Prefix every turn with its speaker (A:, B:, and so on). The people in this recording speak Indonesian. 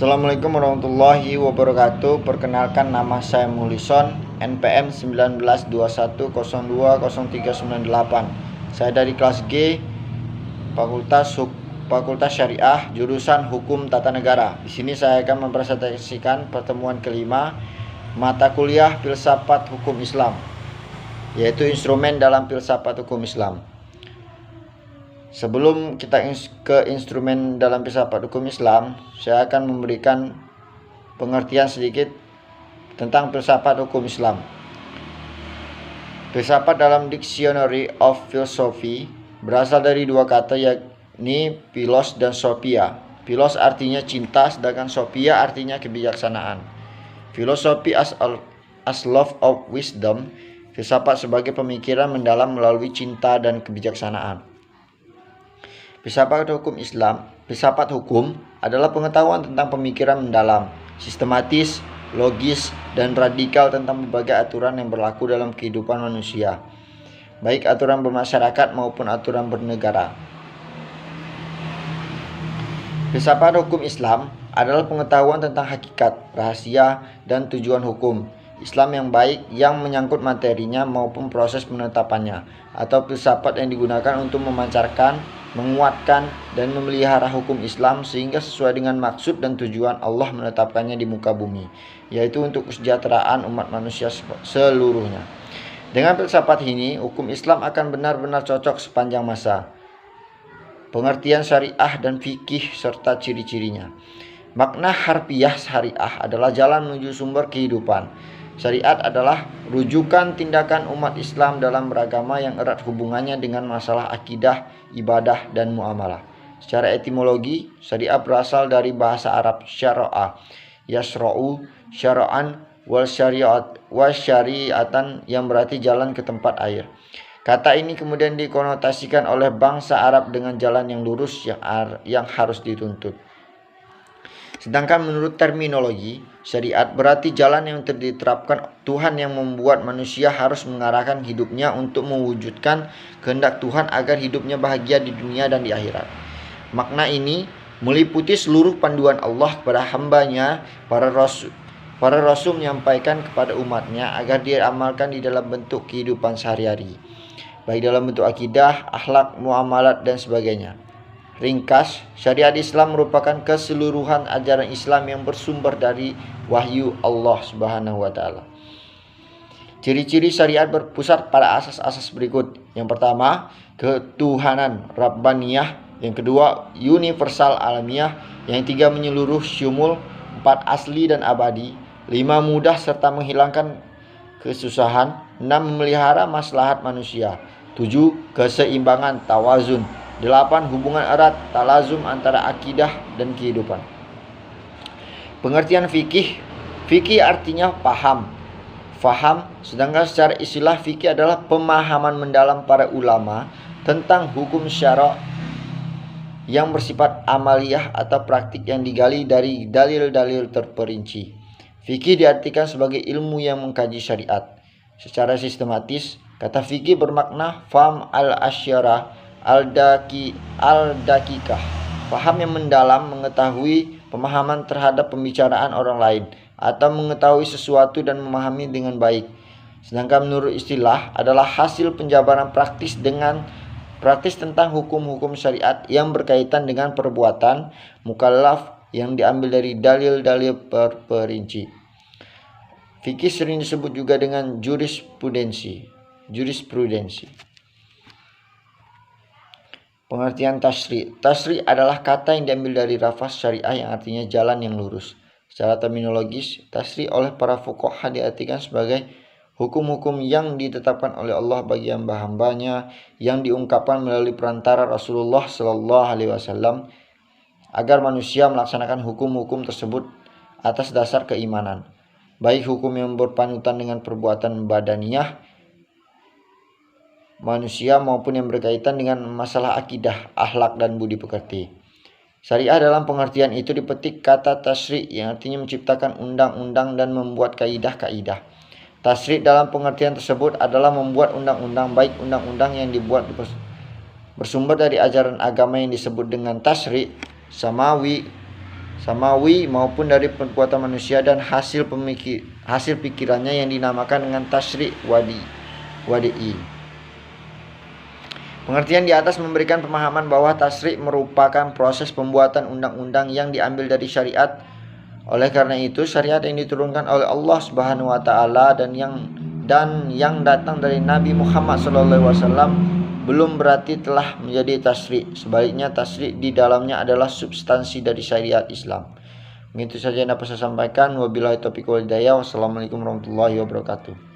A: Assalamualaikum warahmatullahi wabarakatuh. Perkenalkan, nama saya Mulison, NPM 1921020398. Saya dari kelas G, Fakultas Syariah, jurusan Hukum Tata Negara. Di sini saya akan mempresentasikan pertemuan kelima mata kuliah Filsafat Hukum Islam, yaitu instrumen dalam filsafat hukum Islam. Sebelum kita ke instrumen dalam filsafat hukum Islam, saya akan memberikan pengertian sedikit tentang filsafat hukum Islam. Filsafat dalam Dictionary of Philosophy berasal dari dua kata, yakni philos dan sophia. Philos artinya cinta, sedangkan sophia artinya kebijaksanaan. Philosophy as love of wisdom, filsafat sebagai pemikiran mendalam melalui cinta dan kebijaksanaan. Filsafat hukum Islam, filsafat hukum adalah pengetahuan tentang pemikiran mendalam, sistematis, logis, dan radikal tentang berbagai aturan yang berlaku dalam kehidupan manusia, baik aturan bermasyarakat maupun aturan bernegara. Filsafat hukum Islam adalah pengetahuan tentang hakikat, rahasia, dan tujuan hukum Islam yang baik yang menyangkut materinya maupun proses penetapannya, atau filsafat yang digunakan untuk memancarkan, menguatkan, dan memelihara hukum Islam sehingga sesuai dengan maksud dan tujuan Allah menetapkannya di muka bumi, yaitu untuk kesejahteraan umat manusia seluruhnya. Dengan filsafat ini, hukum Islam akan benar-benar cocok sepanjang masa. Pengertian syariah dan fikih serta ciri-cirinya. Makna harfiah syariah adalah jalan menuju sumber kehidupan. Syariat adalah rujukan tindakan umat Islam dalam beragama yang erat hubungannya dengan masalah akidah, ibadah, dan muamalah. Secara etimologi, syariah berasal dari bahasa Arab syara'a, yasra'u, syara'an, wal syari'atan, yang berarti jalan ke tempat air. Kata ini kemudian dikonotasikan oleh bangsa Arab dengan jalan yang lurus yang harus dituntut. Sedangkan menurut terminologi, syariat berarti jalan yang diterapkan Tuhan yang membuat manusia harus mengarahkan hidupnya untuk mewujudkan kehendak Tuhan agar hidupnya bahagia di dunia dan di akhirat. Makna ini meliputi seluruh panduan Allah kepada hambanya. Para rasul menyampaikan kepada umatnya agar diamalkan di dalam bentuk kehidupan sehari-hari, baik dalam bentuk akidah, akhlak, muamalat, dan sebagainya. Ringkas, syariat Islam merupakan keseluruhan ajaran Islam yang bersumber dari wahyu Allah Subhanahu wa taala. Ciri-ciri syariat berpusat pada asas-asas berikut. Yang pertama, ketuhanan Rabbaniyah. Yang kedua, universal alamiah. Yang tiga, menyeluruh syumul. 4, asli dan abadi. 5, mudah serta menghilangkan kesusahan. 6, memelihara maslahat manusia. 7, keseimbangan tawazun. 8, hubungan erat talazum antara akidah dan kehidupan. Pengertian fikih. Fikih artinya paham, faham, sedangkan secara istilah fikih adalah pemahaman mendalam para ulama tentang hukum syara' yang bersifat amaliyah atau praktik yang digali dari dalil-dalil terperinci. Fikih diartikan sebagai ilmu yang mengkaji syariat secara sistematis. Kata fikih bermakna faham al-asyarah al-dakikah, paham yang mendalam, mengetahui pemahaman terhadap pembicaraan orang lain, atau mengetahui sesuatu dan memahami dengan baik. Sedangkan menurut istilah adalah hasil penjabaran praktis tentang hukum-hukum syariat yang berkaitan dengan perbuatan mukallaf yang diambil dari dalil-dalil terperinci. Fikih sering disebut juga dengan jurisprudensi. Pengertian tasri'. Tasri' adalah kata yang diambil dari lafaz syariah yang artinya jalan yang lurus. Secara terminologis, tasri' oleh para fuqaha diartikan sebagai hukum-hukum yang ditetapkan oleh Allah bagi hamba-hambanya yang diungkapkan melalui perantara Rasulullah Sallallahu Alaihi Wasallam agar manusia melaksanakan hukum-hukum tersebut atas dasar keimanan, baik hukum yang berpanutan dengan perbuatan badaniyah manusia maupun yang berkaitan dengan masalah akidah, akhlak, dan budi pekerti. Syariah dalam pengertian itu dipetik kata tasri' yang artinya menciptakan undang-undang dan membuat kaidah-kaidah. Tasri' dalam pengertian tersebut adalah membuat undang-undang, baik undang-undang yang dibuat bersumber dari ajaran agama yang disebut dengan tasri' samawi, samawi maupun dari perbuatan manusia dan hasil pikirannya yang dinamakan dengan tasyri' wadi'i. Pengertian di atas memberikan pemahaman bahwa tasyri' merupakan proses pembuatan undang-undang yang diambil dari syariat. Oleh karena itu, syariat yang diturunkan oleh Allah Subhanahu wa taala dan yang datang dari Nabi Muhammad SAW belum berarti telah menjadi tasyri'. Sebaliknya, tasyri' di dalamnya adalah substansi dari syariat Islam. Begitu saja yang dapat saya sampaikan. Wabillahi taufiq wal hidayah. Wassalamualaikum warahmatullahi wabarakatuh.